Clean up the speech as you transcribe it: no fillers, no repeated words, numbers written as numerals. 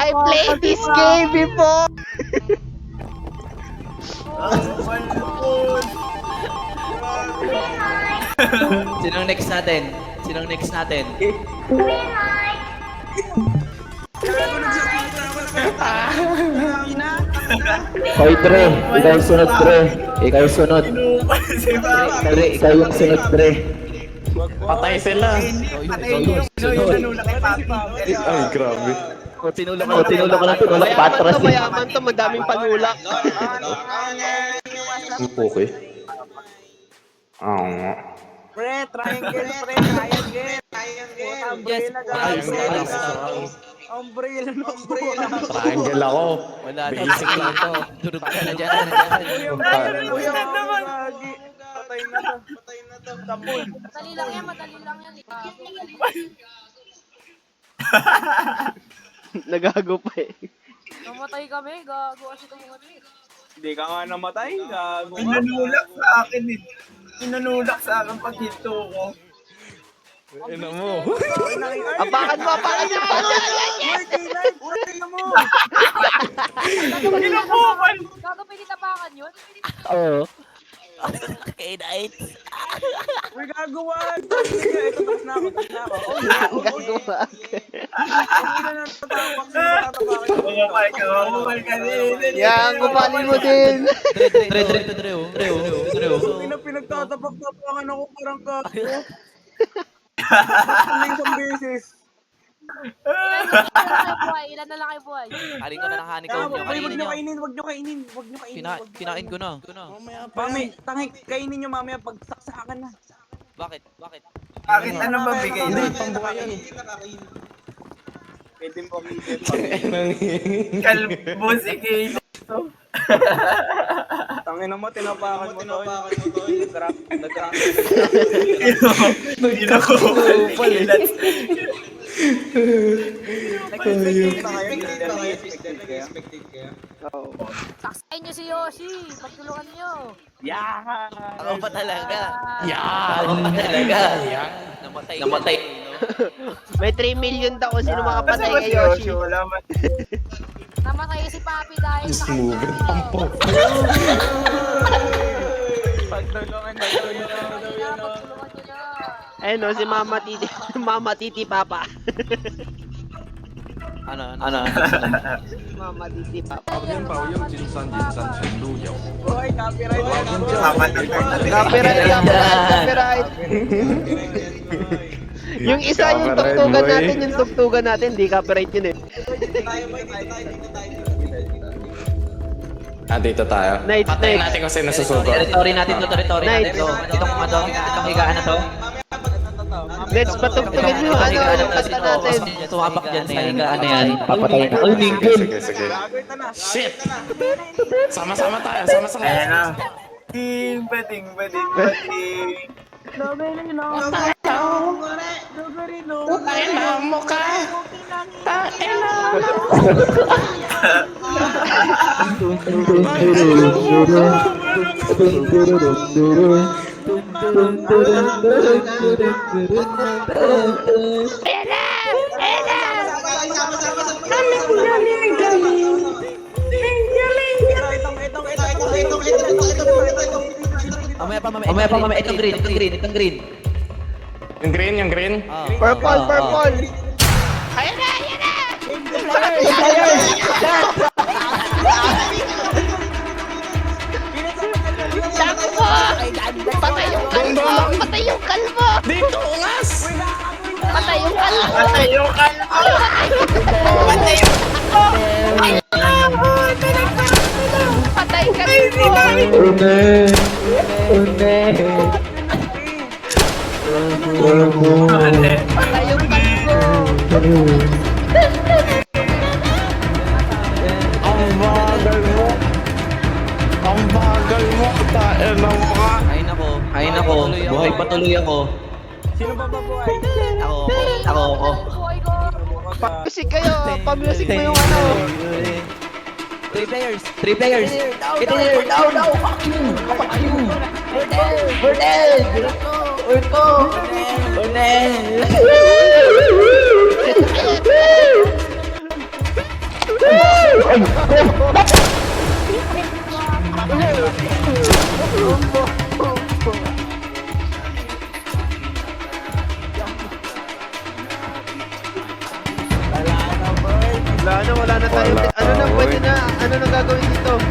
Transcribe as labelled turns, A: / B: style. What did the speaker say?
A: I played this game before.
B: Sinong next natin? Sinong next natin?
C: Hoy, Dre. Ikaw sunod, Dre. Ikaw sunod. Dre, ikaw yung sunod, Dre. Patay sila. Ay, grabe.
B: Tinulak
C: Tinulak ka lang, tinulak. Patras eh.
A: Mayaman to, madaming panulak.
C: Okay. Oo nga.
D: Pre, triangle, pre, triangle. Umbrella, guys. Umbrella, umbrella.
C: Triangle ako.
B: Wala, basic lang to. Durog ka na dyan.
D: Kuya naman. Patay na to. Tapon.
E: Madali lang yan, madali lang yan.
A: Nagago pa eh.
E: Namatay kami, gago kasi tumungan.
D: Hindi ka nga namatay, gago.
F: Pinanulak sa akin eh. Pinanulak sa akin pag hinto ko.
C: Ina mo.
A: Apakan mo yung
F: Kinukupan!
E: Gago pinitapakan yun?
C: Oo.
B: K-Night.
D: Uy, gagawa! Ito, tapos na ako.
A: Gagawa.
D: Hindi na natatabak sa natatabakan.
F: Kumapal ka din.
A: Yan, kupalin mo din.
B: Dre.
D: Pinagtatapak-tapakan ako parang gago. Ano isang beses?
E: Ilan na lang kayo buhay?
B: Haring ko na ng honeycomb nyo.
D: Huwag
B: Kanina
D: nyo
B: nyo.
D: kainin, huwag nyo kainin.
B: Kinain ko na.
D: Mami, tangi, kainin nyo mamaya pag saksakan na.
B: Bakit?
F: Bakit ano ba bigay?
C: Hindi, pambuhay yan.
D: Pwede mo kami.
F: Kalbo si Kayla.
D: Tangin mo, tinapakan mo to. Nag-crack.
F: Kinukupal eh.
E: Saksayin nyo si Yoshi! Pagtulungan nyo!
B: Ako pa talaga. Namatay.
A: May 3 million daw kung sino makapatay kay Yoshi.
F: Wala man.
E: Namatay si Papi dahil sa
C: Smooth. Pampo.
D: Pagtulungan na
E: pagtulungan nyo na!
A: Ayun o, si Mama Titi Papa.
B: Ano?
A: Mama Titi Papa.
D: Hoy, copyright.
A: Copyright. Yung isa yung tugtugan natin, di copyright yun eh.
C: Dito tayo.
A: Night.
C: Patayin natin kung sino susuko.
B: Territory natin to. Itong higaan na to.
A: Let's patugtugin mo yung yung kanta natin.
B: Tumabak dyan sa higaan na yan.
C: Papatayin na. Ay, Lincoln. Sige.
D: Gago ito na.
C: Shit! Sama-sama tayo, sama-sama.
F: Ayan na. Bading.
B: Mamaya pa. Itong green.
C: Yung green?
A: Purple. Ayan na! Sakto! Patay yung kalbo!
C: Dito, ungas!
A: Patay yung kalbo! Patay ka dito! Patay yung kalbo!
C: Ang bagal mo! Tayo na mga!
B: Ay nako. Buhay patuloy ako.
D: Sino ba babuhay?
B: Ako.
E: Buhay ko!
A: Pa-music kayo! Pa-music mo yung ano!
B: 3 players. Get in here. Down. Fuck you. We're dead. We're dead.
C: Ay!
A: Wala na tayo. Ano na, pwede na. Ano na gagawin dito?